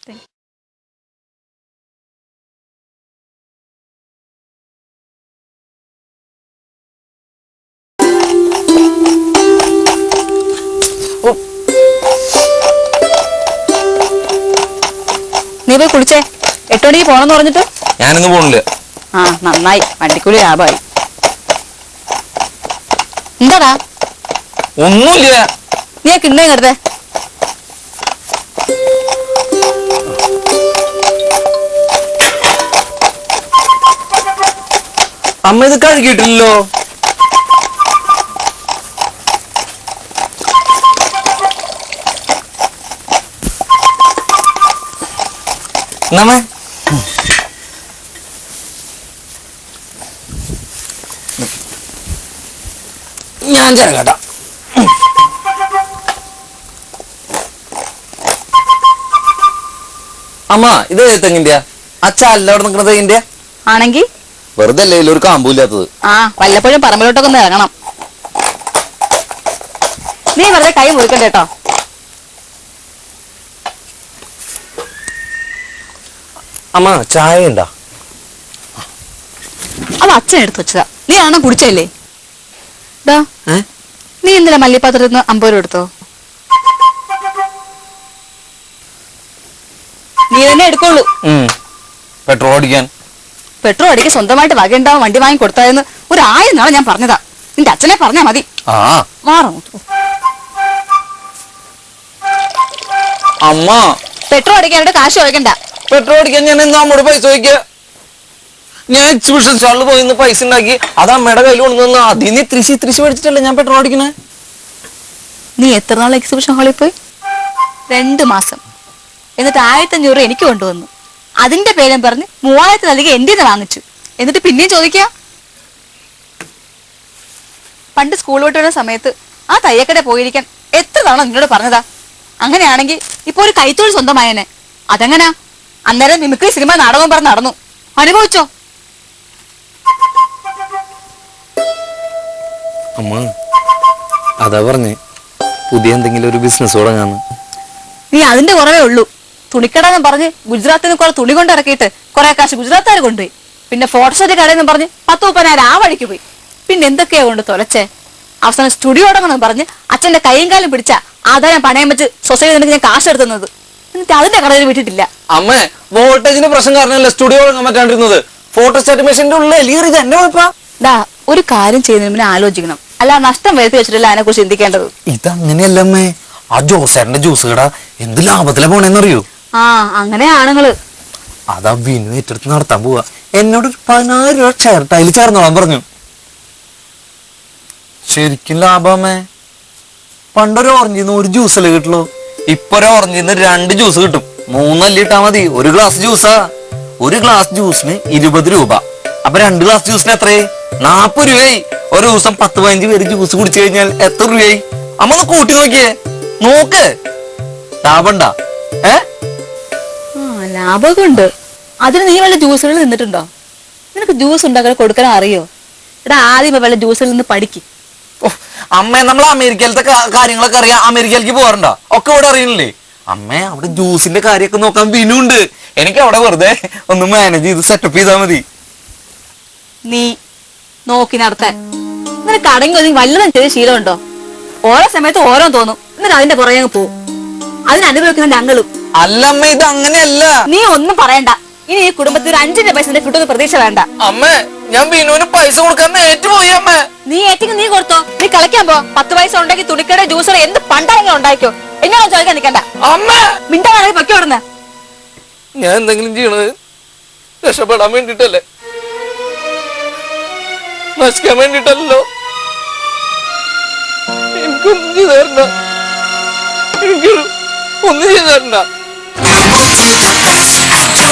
നീ പോയി കുളിച്ചേ. 8 മണിക്ക് പോണെന്ന് പറഞ്ഞിട്ട് ഞാനൊന്നും പോണില്ല. ആ നന്നായി, വണ്ടിക്കൂലി ലാഭമായി. എന്താടാ? ഒന്നുമില്ല. നീ ആ കിണ്ണേ കരുതേ. അമ്മ ഇത് കഴുകിയിട്ടില്ലല്ലോ. നമ്മ ഞാൻ ചേർക്കട്ടാ. അമ്മ ഇത് തെങ്ങിന്റെയാ? അച്ഛ അല്ല അവിടെ നിൽക്കുന്നത് തെങ്ങിന്റെ ആണെങ്കി വെറുതെ അല്ലേ ഒരു കാമ്പൂല്ലാത്തത്. ആ വല്ലപ്പോഴും പറമ്പിലോട്ടൊക്കെ ഒന്ന് ഇറങ്ങണം. നീ വെറുതെ കൈ മുറിക്കണ്ട കേട്ടോ. അമ്മ ചായ ഉണ്ടോ? അത് അച്ഛൻ എടുത്തു വെച്ചതാ. നീ ആണോ കുടിച്ചല്ലേ? നീ ഇന്നലെ മല്ലിപ്പാത്രത്തിൽ നിന്ന് 50 രൂപ എടുത്തോ? നീ തന്നെ എടുക്കുള്ളൂ. പെട്രോൾ അടിക്കാൻ. പെട്രോൾ അടിക്കാൻ സ്വന്തമായിട്ട് വകയുണ്ടാവും വണ്ടി വാങ്ങി കൊടുത്തായെന്ന് 1000 നാളെ ഞാൻ പറഞ്ഞതാ. നിന്റെ അച്ഛനെ പറഞ്ഞാ മതി. മാറോ അമ്മ. പെട്രോൾ അടിക്കാനായിട്ട് കാശ് ചോദിക്കണ്ട. പെട്രോൾ അടിക്കാൻ ഞാൻ എന്താ അമ്മയോട് പൈസ ചോദിക്കുക? ഞാൻ എക്സിബിഷൻ സ്റ്റാളിൽ പോയി പൈസ ഉണ്ടാക്കി അത് അമ്മയുടെ കയ്യിൽ കൊണ്ടുവന്ന് അതിന് ഇത്തിരി മേടിച്ചിട്ടല്ലേ ഞാൻ പെട്രോൾ അടിക്കണേ. നീ എത്ര നാൾ എക്സിബിഷൻ ഹാളിൽ പോയി? 2 മാസം. എന്നിട്ട് 1500 രൂപ എനിക്ക് കൊണ്ടുവന്നു. അതിന്റെ പേരും പറഞ്ഞ് 3000 എന്റെ വാങ്ങിച്ചു. എന്നിട്ട് പിന്നെയും ചോദിക്കുക. പണ്ട് സ്കൂൾ വിട്ട് വരുന്ന സമയത്ത് ആ തയ്യക്കട പോയിരിക്കാൻ എത്ര തവണ നിന്നോട് പറഞ്ഞതാ? അങ്ങനെയാണെങ്കിൽ ഇപ്പൊ ഒരു കൈത്തൊഴിൽ സ്വന്തമായനെ. അതെങ്ങനാ? അന്നേരം മിമിക്രി സിനിമ നാടകവും പറഞ്ഞ് നടന്നു. അനുഭവിച്ചോ? അമ്മ അതാ പറഞ്ഞേ പുതിയ എന്തെങ്കിലും ഒരു ബിസിനസ് തുടങ്ങാന്ന്. നീ അതിന്റെ കുറവേ ഉള്ളൂ. തുണിക്കടന്ന് പറഞ്ഞ് ഗുജറാത്തിൽ നിന്ന് കുറെ തുണി കൊണ്ട് ഇറക്കിയിട്ട് കുറെ കാശ് ഗുജറാത്തുകാർ കൊണ്ടുപോയി. പിന്നെ ഫോട്ടോസ്റ്റാറ്റ് കടയിൽ നിന്ന് പറഞ്ഞ് 10-30 ആ വഴിക്ക് പോയി. പിന്നെ എന്തൊക്കെയാ കൊണ്ട് തൊലച്ചേ? അവസാനം സ്റ്റുഡിയോ തുടങ്ങണം പറഞ്ഞ് അച്ഛന്റെ കൈയും കാലും പിടിച്ച ആധാരം പണയം വെച്ച് സൊസൈറ്റി നിനക്ക് ഞാൻ കാശ് എടുത്തുന്നത്. എന്നിട്ട് അതിന്റെ കടയിൽ വിട്ടിട്ടില്ല. അമ്മേ വോൾട്ടേജിന്റെ പ്രശ്നം കാരണമല്ല സ്റ്റുഡിയോ തുടങ്ങാൻ പറ്റാണ്ടിരുന്നത്. ഫോട്ടോസ്റ്റാറ്റ് മെഷീന്റെ ഉള്ളിൽ ഇത് എന്നെ കുഴപ്പാ. ഒരു കാര്യം ചെയ്യുന്നതിന് മുന്നേ ആലോചിക്കണം. അല്ല നഷ്ടം വരുത്തി വെച്ചിട്ടില്ല അതിനെ കുറിച്ച് ചിന്തിക്കേണ്ടത്. ഇതങ്ങനെയല്ലമ്മേ. ആ ജോസേട്ടന്റെ ജ്യൂസ് കട എന്ത് ലാഭത്തിലാ പോണെന്നറിയോ? അങ്ങനെ ആണുങ്ങള്. അതാ വിനു ഏറ്റെടുത്ത് നടത്താൻ പോവാ. എന്നോട് 10,000 രൂപ ചേർട്ടായിൽ ചേർന്നോളാൻ പറഞ്ഞു. ശരിക്കും ലാഭമേ. പണ്ടൊരു ഓറഞ്ചിന്ന് 1 ജ്യൂസല്ലേ കിട്ടുള്ളൂ. ഇപ്പൊ ഒരു ഓറഞ്ചിന്ന് 2 ജ്യൂസ് കിട്ടും. 3 അല്ലി ഇട്ടാ മതി. 1 ഗ്ലാസ് ജ്യൂസാ. 1 ഗ്ലാസ് ജ്യൂസിന് 20 രൂപ. അപ്പൊ 2 ഗ്ലാസ് ജ്യൂസിന് എത്രയായി? 40 രൂപയായി. ഒരു ദിവസം 10-15 പേര് ജ്യൂസ് കുടിച്ചു കഴിഞ്ഞാൽ എത്ര രൂപയായി? അമ്മ ഒന്ന് കൂട്ടി നോക്കിയേ. നോക്ക് ലാഭണ്ടാ. ലാഭമൊക്കെ ഉണ്ട്. അതിന് നീ വല്ല ജ്യൂസുകളിൽ നിന്നിട്ടുണ്ടോ? നിനക്ക് ജ്യൂസ് ഉണ്ടാക്കാൻ കൊടുക്കാൻ അറിയോ? എടാ ആദ്യം വല്ല ജ്യൂസിൽ നിന്ന് പഠിക്ക്. അമ്മ നമ്മൾ അമേരിക്കയിലത്തെ കാര്യങ്ങളൊക്കെ അറിയാം. അമേരിക്കയിലേക്ക് പോകാറുണ്ടോ? ഒക്കെ ഇവിടെ അറിയണില്ലേ? അമ്മ അവിടെ ജ്യൂസിന്റെ കാര്യമൊക്കെ നോക്കാൻ വിനുണ്ട്. എനിക്ക് അവിടെ വെറുതെ ഒന്ന് മാനേജ് ചെയ്ത് സെറ്റപ്പ് ചെയ്താൽ മതി. നീ നോക്കി നടത്താൻ നിനക്ക് അടങ്ങി ഒതുങ്ങി വല്ലതും ചെയ്ത് ശീലമുണ്ടോ? ഓരോ സമയത്ത് ഓരോ തോന്നും, എന്നിട്ട് അതിന്റെ പുറകെ പോവും. അതിനനുഭവിക്കുന്ന ഞങ്ങളും. അല്ലമ്മ ഇത് അങ്ങനെയല്ല. നീ ഒന്നും പറയണ്ട. ഇനി ഈ കുടുംബത്തിൽ 5 പൈസ കിട്ടുന്ന പ്രതീക്ഷ വേണ്ട. അമ്മ ഞാൻ ബിനുവിന് പൈസ കൊടുക്കാൻ ഏറ്റുപോയി. അമ്മ നീ ഏറ്റെങ്കിൽ നീ കൊടുത്തോ. നീ കളിക്കാൻ പോ. 10 പൈസ ഉണ്ടെങ്കിൽ തുണിക്കട ജ്യൂസർ എന്ത് പണ്ടായെങ്കിലും ഉണ്ടാക്കിയോ. എന്നോട് ചോദിക്കാൻ നിൽക്കണ്ട. അമ്മ മിണ്ടാണെങ്കിൽ പൊക്കി ഓടുന്ന. ഞാൻ എന്തെങ്കിലും ചെയ്യണത് രക്ഷപ്പെടാൻ വേണ്ടിട്ടല്ലേ, നശിക്കാൻ വേണ്ടിട്ടല്ലോ. എനിക്കൊന്നും ചെയ്തു തരണ്ട. ഒന്നും ചെയ്തു തരണ്ട.